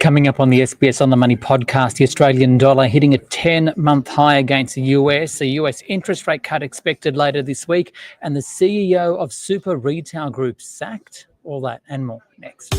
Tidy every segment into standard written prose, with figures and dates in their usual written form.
Coming up on the SBS On The Money podcast, the Australian dollar hitting a 10-month high against the US, a US interest rate cut expected later this week, and the CEO of Super Retail Group sacked. All that and more next.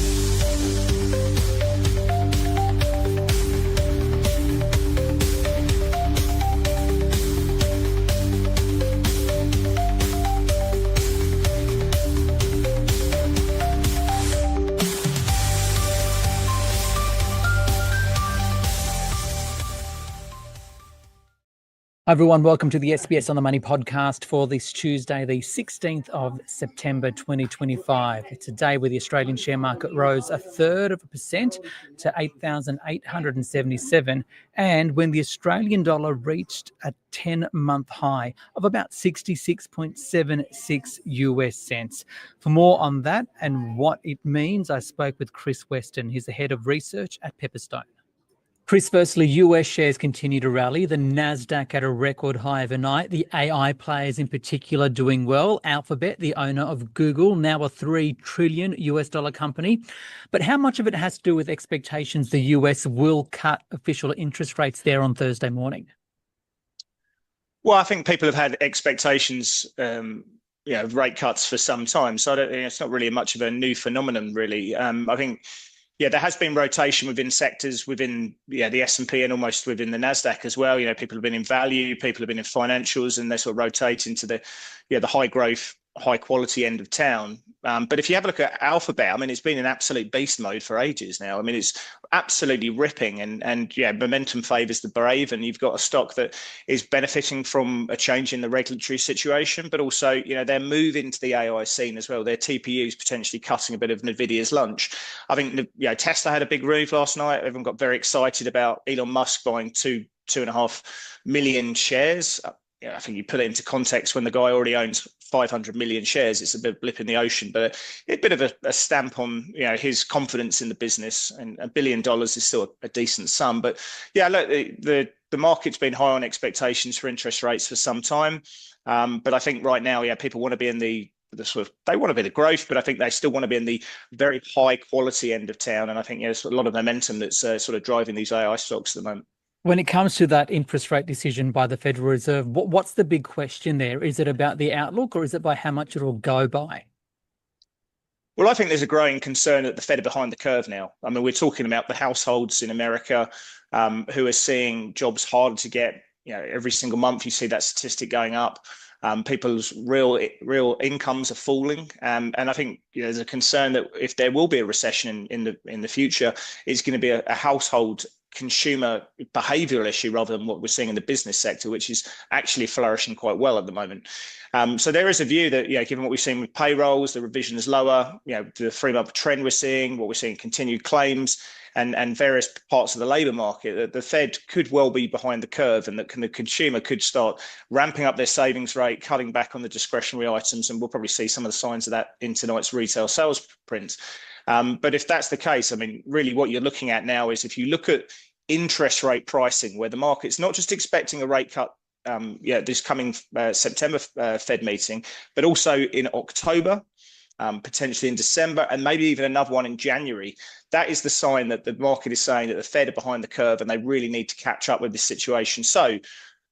Hi everyone, welcome to the SBS On The Money podcast for this Tuesday, the 16th of September 2025. It's a day where the Australian share market rose 1/3% to 8,877, and when the Australian dollar reached a 10-month high of about 66.76 US cents. For more on that and what it means, I spoke with Chris Weston. He's the head of research at Pepperstone. Chris, firstly, US shares continue to rally. The Nasdaq at a record high overnight. The AI players in particular doing well. Alphabet, the owner of Google, now a $3 trillion company. But how much of it has to do with expectations the US will cut official interest rates there on Thursday morning? Well, I think people have had expectations of rate cuts for some time. So I don't think it's not really much of a new phenomenon, really. I think there has been rotation within sectors within the S&P and almost within the Nasdaq as well. People have been in value, people have been in financials, and they sort of rotate into the high growth, high quality end of town. But if you have a look at Alphabet, it's been in absolute beast mode for ages now. It's absolutely ripping, and momentum favors the brave, and you've got a stock that is benefiting from a change in the regulatory situation, but also their move into the AI scene as well. Their TPUs potentially cutting a bit of Nvidia's lunch. I think Tesla had a big move last night. Everyone got very excited about Elon Musk buying 2.5 million shares. I think you put it into context, when the guy already owns 500 million shares, it's a bit of a blip in the ocean, but a bit of a stamp on his confidence in the business. And $1 billion is still a decent sum. But look, the market's been high on expectations for interest rates for some time. But I think right now, people want to be in they want a bit of growth, but I think they still want to be in the very high quality end of town. And I think there's a lot of momentum that's sort of driving these AI stocks at the moment. When it comes to that interest rate decision by the Federal Reserve, what's the big question there? Is it about the outlook, or is it by how much it will go by? Well, I think there's a growing concern that the Fed are behind the curve now. We're talking about the households in America who are seeing jobs harder to get. Every single month you see that statistic going up. People's real incomes are falling, and I think there's a concern that if there will be a recession in the future, it's going to be a household consumer behavioural issue rather than what we're seeing in the business sector, which is actually flourishing quite well at the moment. So there is a view that, given what we've seen with payrolls, the revision is lower, the 3-month trend we're seeing, what we're seeing continued claims, and various parts of the labour market, that the Fed could well be behind the curve, and that the consumer could start ramping up their savings rate, cutting back on the discretionary items, and we'll probably see some of the signs of that in tonight's retail sales print. But if that's the case, really what you're looking at now is, if you look at interest rate pricing, where the market's not just expecting a rate cut this coming September Fed meeting, but also in October, potentially in December, and maybe even another one in January. That is the sign that the market is saying that the Fed are behind the curve and they really need to catch up with this situation. So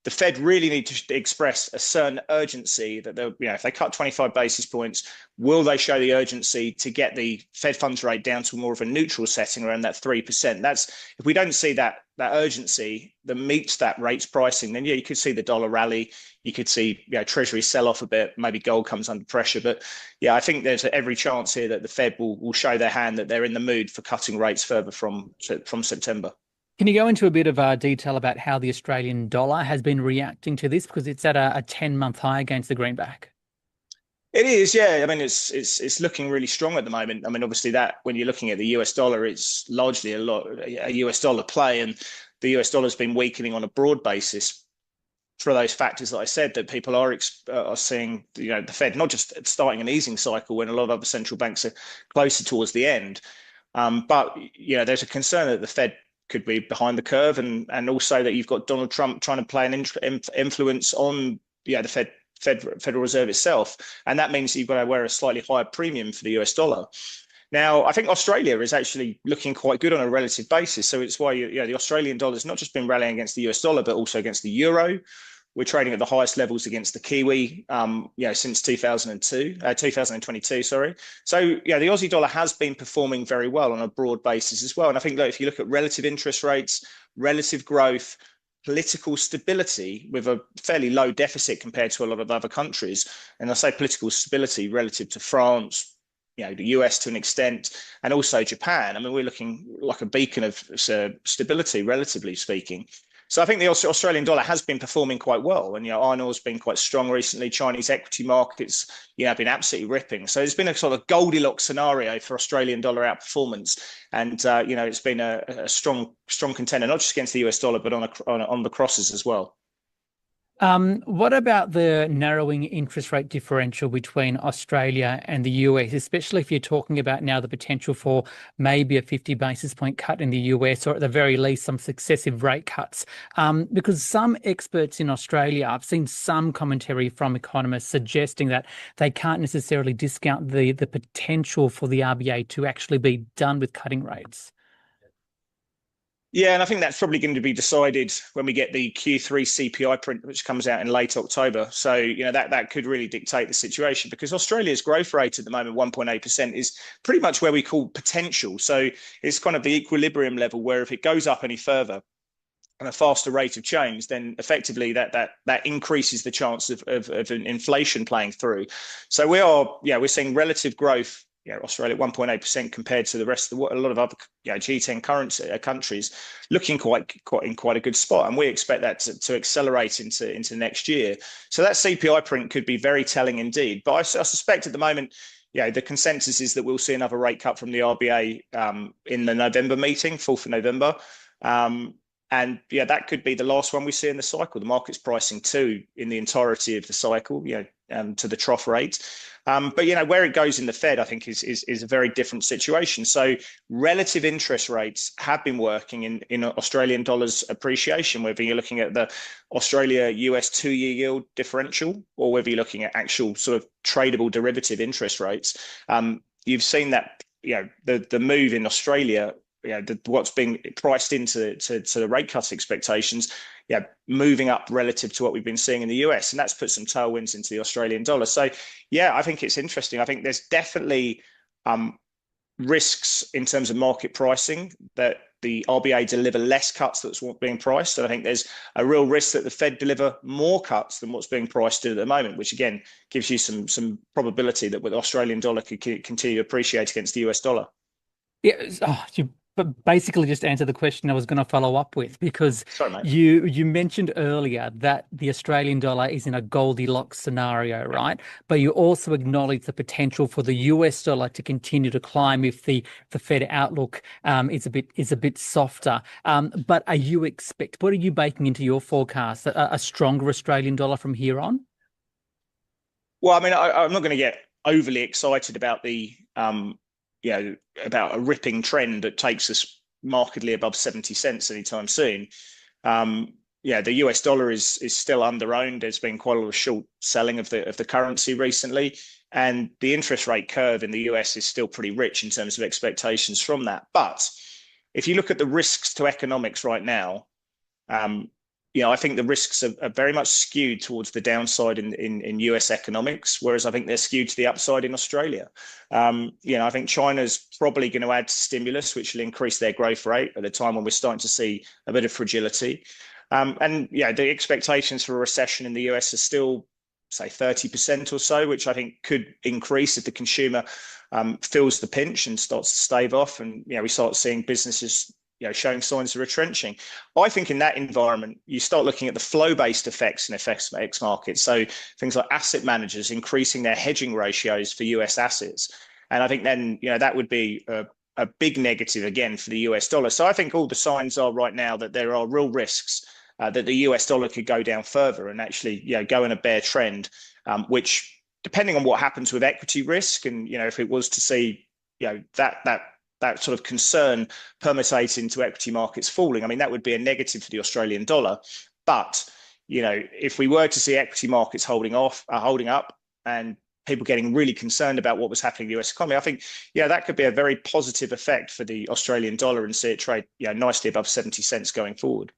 the Fed really need to express a certain urgency that if they cut 25 basis points, will they show the urgency to get the Fed funds rate down to more of a neutral setting around that 3%? If we don't see that urgency that meets that rates pricing, then you could see the dollar rally. You could see Treasury sell off a bit. Maybe gold comes under pressure. But I think there's every chance here that the Fed will show their hand, that they're in the mood for cutting rates further from September. Can you go into a bit of detail about how the Australian dollar has been reacting to this? Because it's at a 10-month high against the greenback. It is, yeah. It's looking really strong at the moment. Obviously, that when you're looking at the US dollar, it's largely a US dollar play, and the US dollar has been weakening on a broad basis for those factors that I said, that people are seeing. The Fed not just starting an easing cycle when a lot of other central banks are closer towards the end, but there's a concern that the Fed could be behind the curve, and also that you've got Donald Trump trying to play an influence on the Federal Reserve itself, and that means you've got to wear a slightly higher premium for the US dollar. Now, I think Australia is actually looking quite good on a relative basis. So it's why the Australian dollar has not just been rallying against the US dollar, but also against the euro. We're trading at the highest levels against the Kiwi, since 2022, sorry. So, yeah, the Aussie dollar has been performing very well on a broad basis as well. And I think, look, if you look at relative interest rates, relative growth, political stability with a fairly low deficit compared to a lot of other countries, and I say political stability relative to France, the US to an extent, and also Japan. I mean, we're looking like a beacon of stability, relatively speaking. So I think the Australian dollar has been performing quite well, and iron ore has been quite strong recently. Chinese equity markets, have been absolutely ripping. So it's been a sort of Goldilocks scenario for Australian dollar outperformance, and it's been a strong contender, not just against the US dollar, but on the crosses as well. What about the narrowing interest rate differential between Australia and the US, especially if you're talking about now the potential for maybe a 50 basis point cut in the US, or at the very least some successive rate cuts? Because some experts in Australia, I've seen some commentary from economists suggesting that they can't necessarily discount the potential for the RBA to actually be done with cutting rates. Yeah, and I think that's probably going to be decided when we get the Q3 CPI print, which comes out in late October. So, that could really dictate the situation, because Australia's growth rate at the moment, 1.8%, is pretty much where we call potential. So it's kind of the equilibrium level where if it goes up any further and a faster rate of change, then effectively that increases the chance of an inflation playing through. So we're seeing relative growth. Australia at 1.8% compared to the rest of a lot of other G10 countries, looking in quite a good spot, and we expect that to accelerate into next year. So that CPI print could be very telling indeed. But I suspect at the moment, the consensus is that we'll see another rate cut from the RBA in the November meeting, 4th of November. And that could be the last one we see in the cycle. The market's pricing two in the entirety of the cycle, to the trough rate. But where it goes in the Fed, I think is a very different situation. So relative interest rates have been working in Australian dollars appreciation, whether you're looking at the Australia US 2-year yield differential, or whether you're looking at actual sort of tradable derivative interest rates. You've seen that the move in Australia, what's being priced into the rate cut expectations, moving up relative to what we've been seeing in the US, and that's put some tailwinds into the Australian dollar. So I think it's interesting. I think there's definitely risks in terms of market pricing that the RBA deliver less cuts than what's being priced, and I think there's a real risk that the Fed deliver more cuts than what's being priced at the moment, which again gives you some probability that the Australian dollar could continue to appreciate against the US dollar. Yeah, but basically just answer the question I was going to follow up with, because you mentioned earlier that the Australian dollar is in a Goldilocks scenario, right? But you also acknowledge the potential for the US dollar to continue to climb if the Fed outlook is a bit softer. But what are you baking into your forecast? A stronger Australian dollar from here on? Well, I mean, I'm not going to get overly excited about about a ripping trend that takes us markedly above 70 cents anytime soon. The US dollar is still underowned. There's been quite a lot of short selling of the currency recently, and the interest rate curve in the US is still pretty rich in terms of expectations from that. But if you look at the risks to economics right now, I think the risks are very much skewed towards the downside in US economics, whereas I think they're skewed to the upside in Australia. I think China's probably going to add stimulus, which will increase their growth rate at a time when we're starting to see a bit of fragility. The expectations for a recession in the US are still, say, 30% or so, which I think could increase if the consumer feels the pinch and starts to stave off, and we start seeing businesses showing signs of retrenching. I think in that environment, you start looking at the flow-based effects in FX markets. So things like asset managers increasing their hedging ratios for US assets. And I think then, that would be a big negative again for the US dollar. So I think all the signs are right now that there are real risks that the US dollar could go down further and actually, go in a bear trend, which, depending on what happens with equity risk, and, if it was to see, that sort of concern permutate into equity markets falling, I mean, that would be a negative for the Australian dollar. But, if we were to see equity markets holding up and people getting really concerned about what was happening in the US economy, I think, yeah, that could be a very positive effect for the Australian dollar and see it trade, nicely above 70 cents going forward.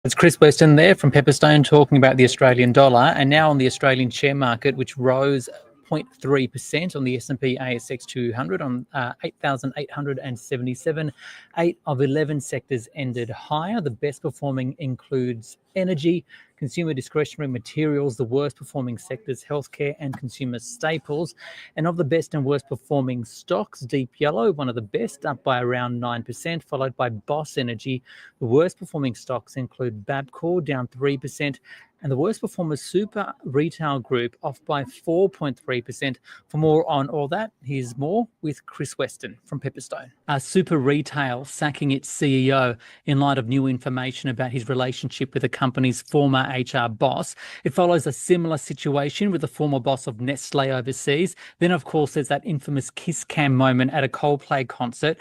It's Chris Weston there from Pepperstone talking about the Australian dollar, and now on the Australian share market, which rose 0.3% on the S&P ASX 200 on 8,877. 8 of 11 sectors ended higher. The best performing includes energy, consumer discretionary materials, the worst performing sectors, healthcare and consumer staples. And of the best and worst performing stocks, Deep Yellow, one of the best, up by around 9%, followed by Boss Energy. The worst performing stocks include Bapcor, down 3%, and the worst performer, Super Retail Group, off by 4.3%. For more on all that, here's more with Chris Weston from Pepperstone. Super Retail sacking its CEO in light of new information about his relationship with the company's former HR boss. It follows a similar situation with the former boss of Nestle overseas. Then, of course, there's that infamous kiss cam moment at a Coldplay concert.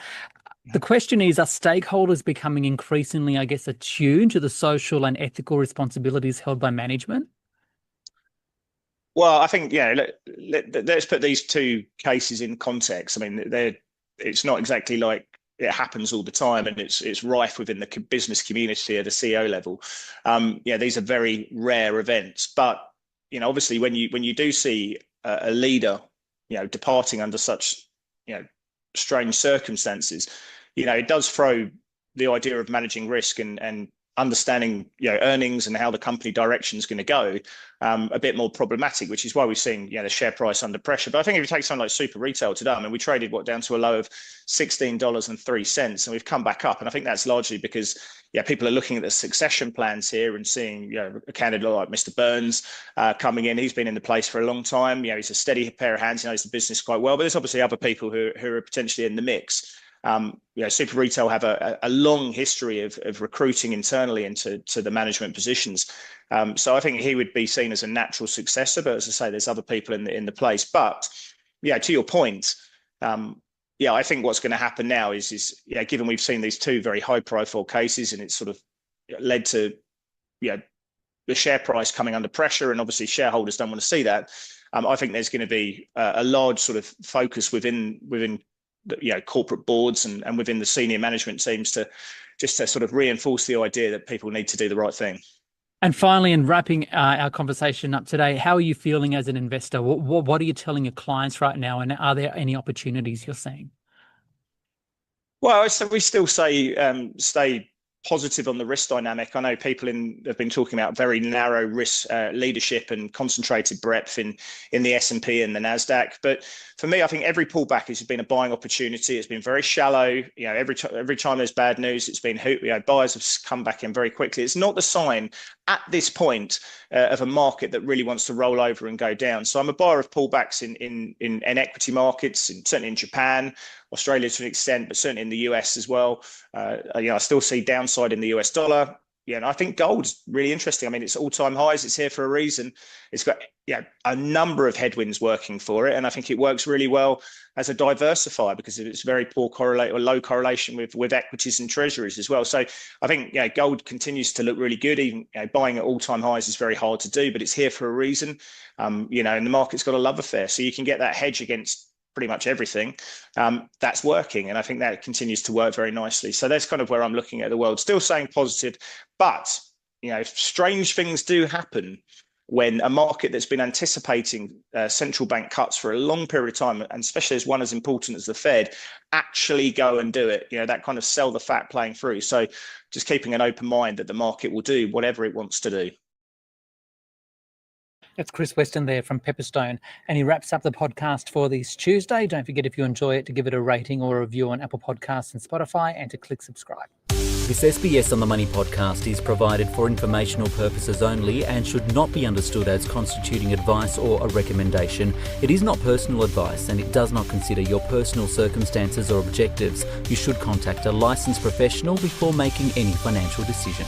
The question is, are stakeholders becoming increasingly, I guess, attuned to the social and ethical responsibilities held by management? Well, I think, let's put these two cases in context. I mean, it's not exactly like it happens all the time, and it's rife within the business community at the CEO level. These are very rare events, but obviously, when you do see a leader, departing under such, strange circumstances, it does throw the idea of managing risk and understanding, earnings and how the company direction is going to go a bit more problematic, which is why we've seen, the share price under pressure. But I think if you take something like Super Retail today, I mean, we traded down to a low of $16.03, and we've come back up. And I think that's largely because, people are looking at the succession plans here and seeing, a candidate like Mr. Burns coming in. He's been in the place for a long time. He's a steady pair of hands. He knows the business quite well. But there's obviously other people who are potentially in the mix. Super Retail have a long history of recruiting internally into the management positions. So I think he would be seen as a natural successor. But as I say, there's other people in the place. But to your point, I think what's going to happen now is given we've seen these two very high profile cases, and it's sort of led to the share price coming under pressure, and obviously shareholders don't want to see that. I think there's going to be a large sort of focus within corporate boards and within the senior management teams to sort of reinforce the idea that people need to do the right thing. And finally, in wrapping our conversation up today, how are you feeling as an investor? What are you telling your clients right now, and are there any opportunities you're seeing? Well, so we still say stay positive on the risk dynamic. I know people have been talking about very narrow risk leadership and concentrated breadth in the S&P and the Nasdaq. But for me, I think every pullback has been a buying opportunity. It's been very shallow. Every time there's bad news, it's been buyers have come back in very quickly. It's not the sign at this point of a market that really wants to roll over and go down. So I'm a buyer of pullbacks in equity markets, certainly in Japan, Australia to an extent, but certainly in the US as well. I still see downside in the US dollar. And I think gold's really interesting. I mean, it's all-time highs. It's here for a reason. It's got a number of headwinds working for it, and I think it works really well as a diversifier because of its very low correlation with equities and treasuries as well. So I think gold continues to look really good. Even buying at all-time highs is very hard to do, but it's here for a reason. And the market's got a love affair, so you can get that hedge against pretty much everything. That's working, and I think that continues to work very nicely. So that's kind of where I'm looking at the world, still saying positive, but strange things do happen when a market that's been anticipating central bank cuts for a long period of time, and especially as one as important as the Fed, actually go and do it. That kind of sell the fat playing through. So just keeping an open mind that the market will do whatever it wants to do. That's Chris Weston there from Pepperstone, and he wraps up the podcast for this Tuesday. Don't forget, if you enjoy it, to give it a rating or a review on Apple Podcasts and Spotify, and to click subscribe. This SBS on the Money podcast is provided for informational purposes only and should not be understood as constituting advice or a recommendation. It is not personal advice, and it does not consider your personal circumstances or objectives. You should contact a licensed professional before making any financial decision.